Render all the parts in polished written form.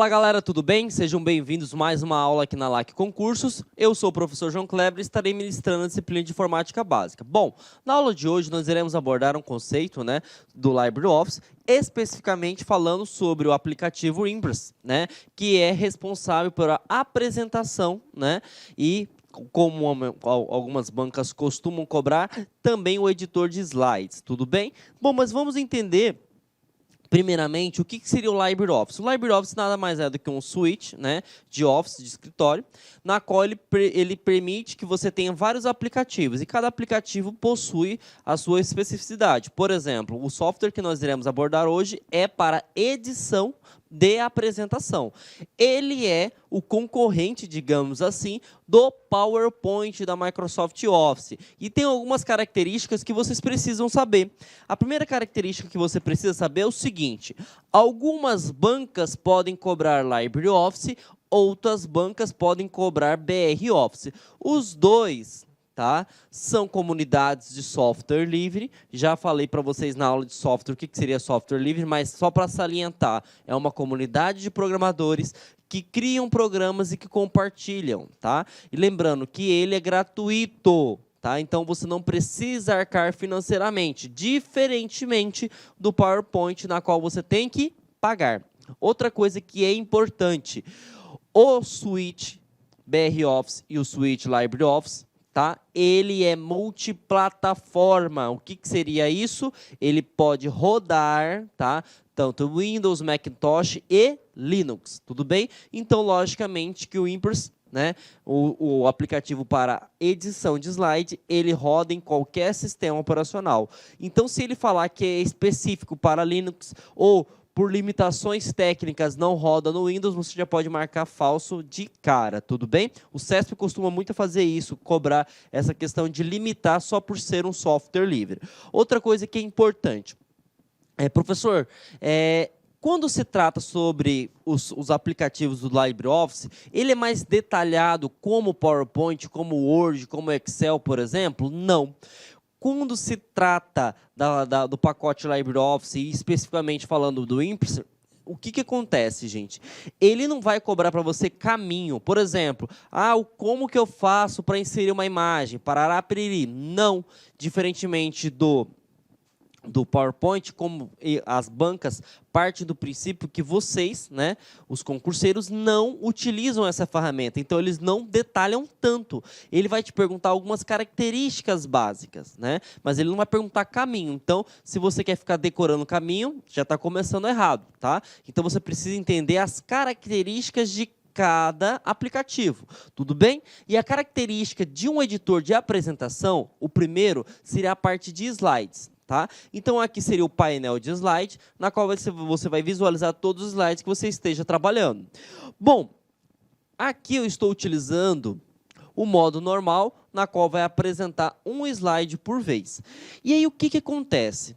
Fala galera, tudo bem? Sejam bem-vindos a mais uma aula aqui na LAC Concursos. Eu sou o professor João Kleber e estarei ministrando a disciplina de Informática Básica. Bom, na aula de hoje nós iremos abordar um conceito do LibreOffice, especificamente falando sobre o aplicativo Impress, que é responsável pela apresentação e como algumas bancas costumam cobrar, também o editor de slides, tudo bem? Bom, mas vamos entender primeiramente, o que seria o LibreOffice? O LibreOffice nada mais é do que um suite de Office, de escritório, na qual ele permite que você tenha vários aplicativos, e cada aplicativo possui a sua especificidade. Por exemplo, o software que nós iremos abordar hoje é para edição de apresentação. Ele é o concorrente, digamos assim, do PowerPoint da Microsoft Office. E tem algumas características que vocês precisam saber. A primeira característica que você precisa saber é o seguinte: algumas bancas podem cobrar LibreOffice, outras bancas podem cobrar BROffice. Os dois são comunidades de software livre. Já falei para vocês na aula de software o que seria software livre, mas só para salientar, é uma comunidade de programadores que criam programas e que compartilham, E lembrando que ele é gratuito, Então você não precisa arcar financeiramente, diferentemente do PowerPoint, na qual você tem que pagar. Outra coisa que é importante: o suite BROffice e o suite LibreOffice, ele é multiplataforma. O que seria isso? Ele pode rodar, tanto Windows, Macintosh e Linux, tudo bem? Então, logicamente, que o Impress, o aplicativo para edição de slide, ele roda em qualquer sistema operacional. Então, se ele falar que é específico para Linux ou por limitações técnicas não roda no Windows, você já pode marcar falso de cara, tudo bem? O CESP costuma muito fazer isso, cobrar essa questão de limitar só por ser um software livre. Outra coisa que é importante, professor, quando se trata sobre os aplicativos do LibreOffice, ele é mais detalhado como o PowerPoint, como o Word, como o Excel, por exemplo? Não. Quando se trata do pacote LibreOffice, e especificamente falando do Impress, o que acontece, gente? Ele não vai cobrar para você caminho. Por exemplo, como que eu faço para inserir uma imagem? Parará, piriri. Não. Diferentemente do PowerPoint, como as bancas partem do princípio que vocês, os concurseiros, não utilizam essa ferramenta. Então, eles não detalham tanto. Ele vai te perguntar algumas características básicas, mas ele não vai perguntar caminho. Então, se você quer ficar decorando caminho, já está começando errado, Então, você precisa entender as características de cada aplicativo, tudo bem? E a característica de um editor de apresentação, o primeiro, seria a parte de slides. Então, aqui seria o painel de slide, na qual você vai visualizar todos os slides que você esteja trabalhando. Bom, aqui eu estou utilizando o modo normal, na qual vai apresentar um slide por vez. E aí, o que acontece?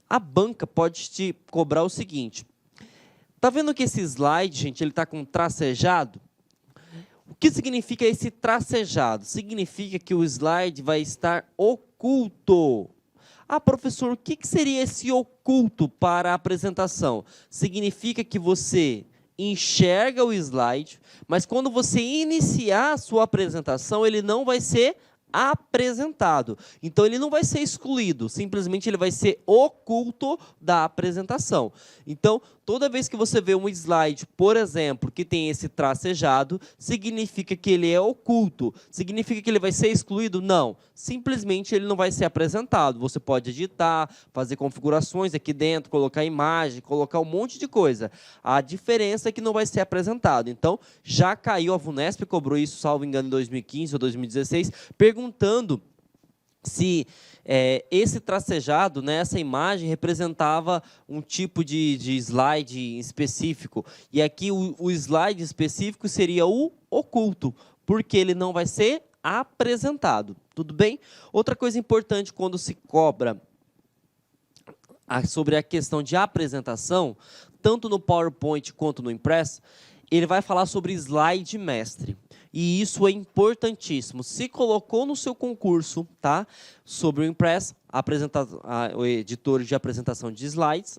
A banca pode te cobrar o seguinte: tá vendo que esse slide, gente, ele está com tracejado? O que significa esse tracejado? Significa que o slide vai estar oculto. Professor, o que seria esse oculto para a apresentação? Significa que você enxerga o slide, mas quando você iniciar a sua apresentação, ele não vai ser apresentado. Então, ele não vai ser excluído, simplesmente ele vai ser oculto da apresentação. Então, toda vez que você vê um slide, por exemplo, que tem esse tracejado, significa que ele é oculto. Significa que ele vai ser excluído? Não. Simplesmente ele não vai ser apresentado. Você pode editar, fazer configurações aqui dentro, colocar imagem, colocar um monte de coisa. A diferença é que não vai ser apresentado. Então, já caiu, a VUNESP cobrou isso, salvo engano, em 2015 ou 2016, perguntando se esse tracejado, essa imagem, representava um tipo de slide específico. E aqui o slide específico seria o oculto, porque ele não vai ser apresentado. Tudo bem? Outra coisa importante quando se cobra sobre a questão de apresentação, tanto no PowerPoint quanto no Impress, ele vai falar sobre slide mestre. E isso é importantíssimo. Se colocou no seu concurso, sobre o Impress, o editor de apresentação de slides,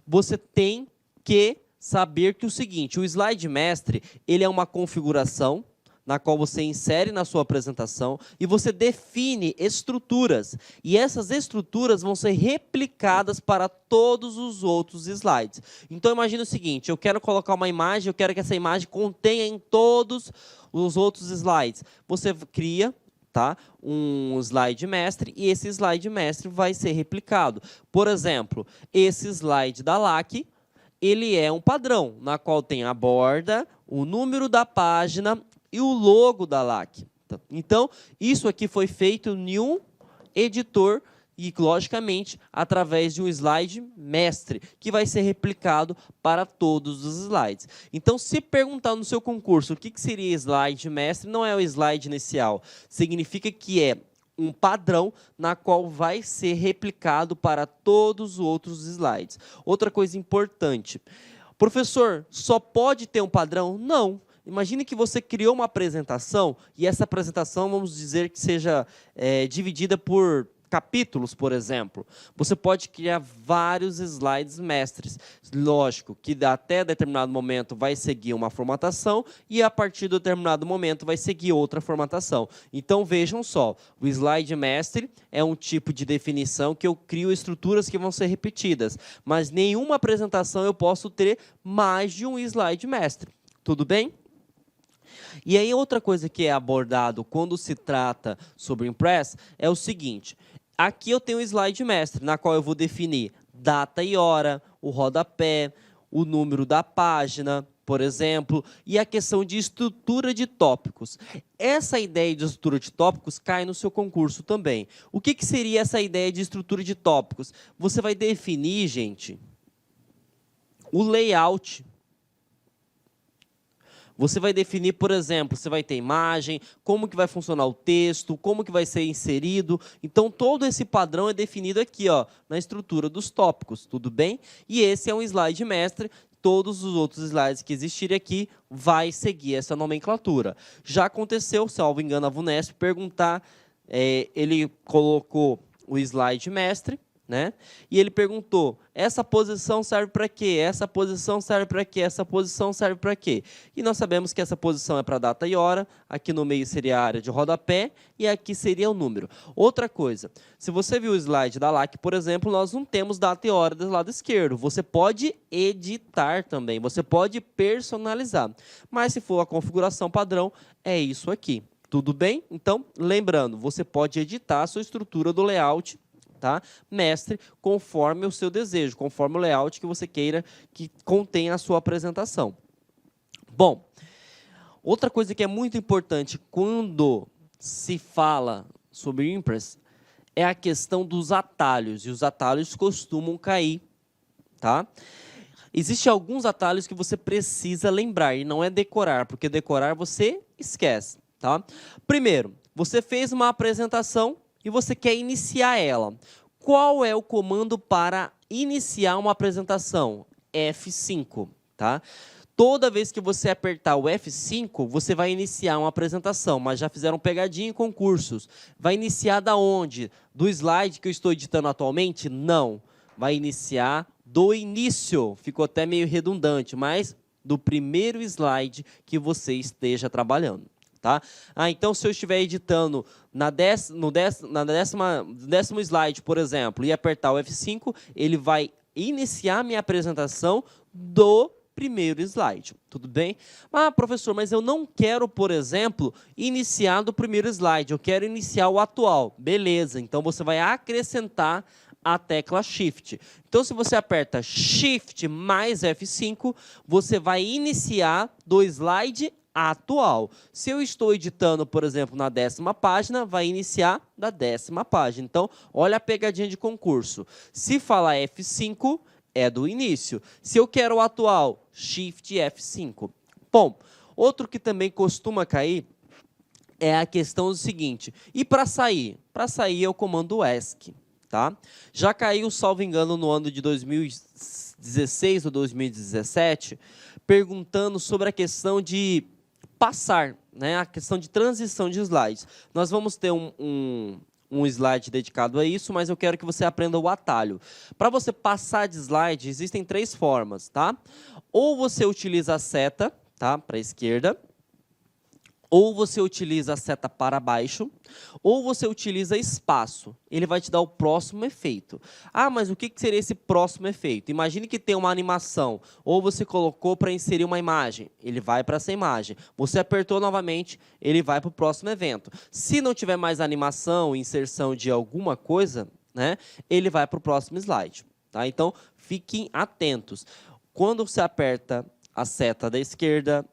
você tem que saber que o seguinte, o slide mestre, ele é uma configuração na qual você insere na sua apresentação e você define estruturas. E essas estruturas vão ser replicadas para todos os outros slides. Então, imagine o seguinte, eu quero colocar uma imagem, eu quero que essa imagem contenha em todos os outros slides. Você cria, tá, um slide mestre e esse slide mestre vai ser replicado. Por exemplo, esse slide da LAC, ele é um padrão, na qual tem a borda, o número da página e o logo da LAC. Então, isso aqui foi feito em um editor e, logicamente, através de um slide mestre, que vai ser replicado para todos os slides. Então, se perguntar no seu concurso o que seria slide mestre, não é o slide inicial. Significa que é um padrão na qual vai ser replicado para todos os outros slides. Outra coisa importante. Professor, só pode ter um padrão? Não. Imagine que você criou uma apresentação e essa apresentação, vamos dizer que seja dividida por capítulos, por exemplo. Você pode criar vários slides mestres. Lógico que até determinado momento vai seguir uma formatação e a partir de determinado momento vai seguir outra formatação. Então, vejam só, o slide mestre é um tipo de definição que eu crio estruturas que vão ser repetidas, mas nenhuma apresentação eu posso ter mais de um slide mestre. Tudo bem? E aí, outra coisa que é abordado quando se trata sobre o Impress é o seguinte. Aqui eu tenho o slide mestre, na qual eu vou definir data e hora, o rodapé, o número da página, por exemplo, e a questão de estrutura de tópicos. Essa ideia de estrutura de tópicos cai no seu concurso também. O que seria essa ideia de estrutura de tópicos? Você vai definir, gente, o layout. Você vai definir, por exemplo, você vai ter imagem, como que vai funcionar o texto, como que vai ser inserido. Então, todo esse padrão é definido aqui, ó, na estrutura dos tópicos, tudo bem? E esse é um slide mestre. Todos os outros slides que existirem aqui vai seguir essa nomenclatura. Já aconteceu, salvo engano, a VUNESP perguntar, ele colocou o slide mestre, né? E ele perguntou, essa posição serve para quê? Essa posição serve para quê? Essa posição serve para quê? E nós sabemos que essa posição é para data e hora, aqui no meio seria a área de rodapé e aqui seria o número. Outra coisa, se você viu o slide da LAC, por exemplo, nós não temos data e hora do lado esquerdo. Você pode editar também, você pode personalizar. Mas se for a configuração padrão, é isso aqui. Tudo bem? Então, lembrando, você pode editar a sua estrutura do layout, tá? Mestre, conforme o seu desejo, conforme o layout que você queira que contenha a sua apresentação. Bom, outra coisa que é muito importante quando se fala sobre Impress é a questão dos atalhos, e os atalhos costumam cair, tá? Existem alguns atalhos que você precisa lembrar, e não é decorar, porque decorar você esquece, tá? Primeiro, você fez uma apresentação e você quer iniciar ela. Qual é o comando para iniciar uma apresentação? F5, tá? Toda vez que você apertar o F5, você vai iniciar uma apresentação, mas já fizeram pegadinha em concursos. Vai iniciar da onde? Do slide que eu estou editando atualmente? Não. Vai iniciar do início. Ficou até meio redundante, mas do primeiro slide que você esteja trabalhando. Tá? Então, se eu estiver editando no décimo slide, por exemplo, e apertar o F5, ele vai iniciar minha apresentação do primeiro slide. Tudo bem? Ah, professor, mas eu não quero, por exemplo, iniciar do primeiro slide. Eu quero iniciar o atual. Beleza, então você vai acrescentar a tecla Shift. Então, se você aperta Shift mais F5, você vai iniciar do slide atual. Se eu estou editando, por exemplo, na 10ª página, vai iniciar da 10ª página. Então, olha a pegadinha de concurso. Se falar F5, é do início. Se eu quero o atual, Shift F5. Bom, outro que também costuma cair é a questão do seguinte. E para sair? Para sair é o comando ESC. Tá? Já caiu, salvo engano, no ano de 2016 ou 2017, perguntando sobre a questão de passar, né, a questão de transição de slides. Nós vamos ter um um slide dedicado a isso, mas eu quero que você aprenda o atalho. Para você passar de slide, existem 3 formas, tá? Ou você utiliza a seta, tá, para a esquerda, ou você utiliza a seta para baixo, ou você utiliza espaço. Ele vai te dar o próximo efeito. Ah, mas o que seria esse próximo efeito? Imagine que tem uma animação, ou você colocou para inserir uma imagem. Ele vai para essa imagem. Você apertou novamente, ele vai para o próximo evento. Se não tiver mais animação, inserção de alguma coisa, né, ele vai para o próximo slide. Tá? Então, fiquem atentos. Quando você aperta a seta da esquerda,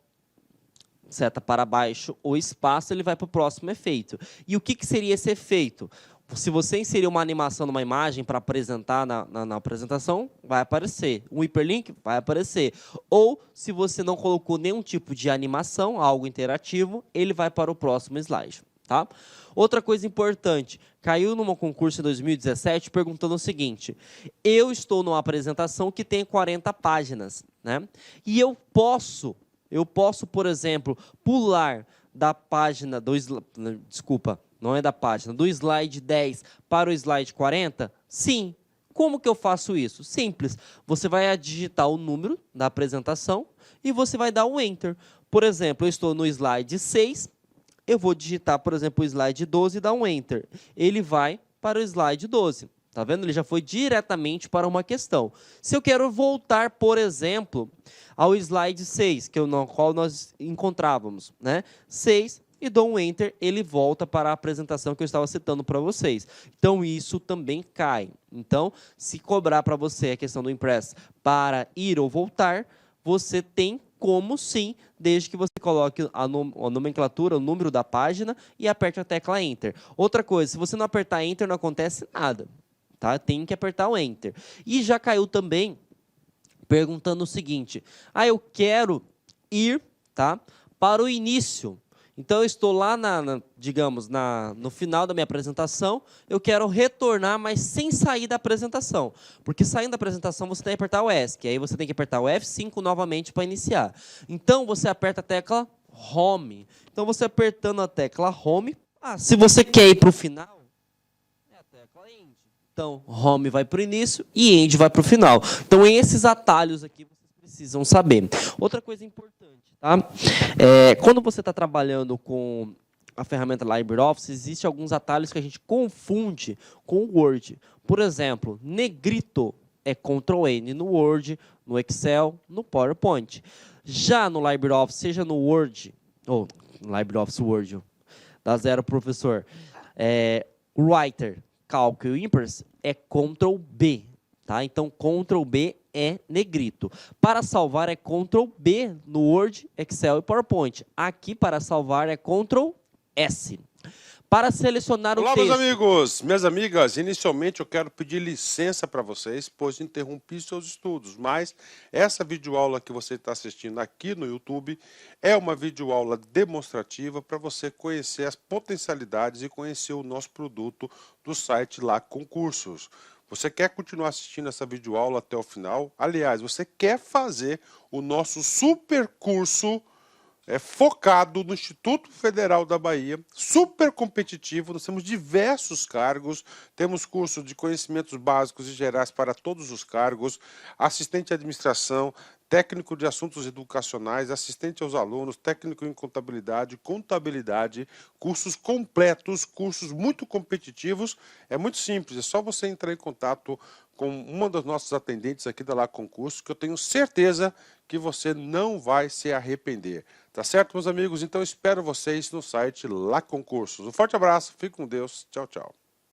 seta para baixo ou espaço, ele vai para o próximo efeito. E o que seria esse efeito? Se você inserir uma animação numa imagem para apresentar na apresentação, vai aparecer. Um hiperlink vai aparecer. Ou, se você não colocou nenhum tipo de animação, algo interativo, ele vai para o próximo slide. Tá? Outra coisa importante, caiu num concurso em 2017 perguntando o seguinte: eu estou numa apresentação que tem 40 páginas, né? E eu posso, por exemplo, pular da página do slide 10 para o slide 40? Sim. Como que eu faço isso? Simples. Você vai digitar o número da apresentação e você vai dar um Enter. Por exemplo, eu estou no slide 6, eu vou digitar, por exemplo, o slide 12 e dar um Enter. Ele vai para o slide 12. Tá vendo? Ele já foi diretamente para uma questão. Se eu quero voltar, por exemplo, ao slide 6, no qual nós encontrávamos, né? 6, e dou um Enter, ele volta para a apresentação que eu estava citando para vocês. Então, isso também cai. Então, se cobrar para você a questão do Impress para ir ou voltar, você tem como sim, desde que você coloque a nomenclatura, o número da página e aperte a tecla Enter. Outra coisa, se você não apertar Enter, não acontece nada. Tá? Tem que apertar o Enter. E já caiu também perguntando o seguinte: eu quero ir, tá, para o início. Então, eu estou lá, digamos, no final da minha apresentação, eu quero retornar, mas sem sair da apresentação. Porque saindo da apresentação, você tem que apertar o ESC. Aí você tem que apertar o F5 novamente para iniciar. Então, você aperta a tecla Home. Então, você apertando a tecla Home, se você quer ir para o final, é a tecla End. Então, Home vai para o início e End vai para o final. Então, esses atalhos aqui vocês precisam saber. Outra coisa importante, tá? Quando você está trabalhando com a ferramenta LibreOffice, existem alguns atalhos que a gente confunde com o Word. Por exemplo, negrito é Ctrl+N no Word, no Excel, no PowerPoint. Já no LibreOffice, seja no Word, ou no LibreOffice Word, dá 0, professor, Writer, Cálculo e Impress é Ctrl+B. Tá? Então, Ctrl+B é negrito. Para salvar é Ctrl+B no Word, Excel e PowerPoint. Aqui, para salvar, é Ctrl+S. Para selecionar o texto... Olá, meus amigos, minhas amigas. Inicialmente, eu quero pedir licença para vocês, pois interrompi seus estudos. Mas essa videoaula que você está assistindo aqui no YouTube é uma videoaula demonstrativa para você conhecer as potencialidades e conhecer o nosso produto do site LAC Concursos. Você quer continuar assistindo essa videoaula até o final? Aliás, você quer fazer o nosso super curso focado no Instituto Federal da Bahia, super competitivo. Nós temos diversos cargos, temos curso de conhecimentos básicos e gerais para todos os cargos, assistente de administração, técnico de assuntos educacionais, assistente aos alunos, técnico em contabilidade, cursos completos, cursos muito competitivos. É muito simples, é só você entrar em contato com uma das nossas atendentes aqui da LAC Concursos, que eu tenho certeza que você não vai se arrepender. Tá certo, meus amigos? Então, espero vocês no site LAC Concursos. Um forte abraço, fique com Deus, tchau, tchau.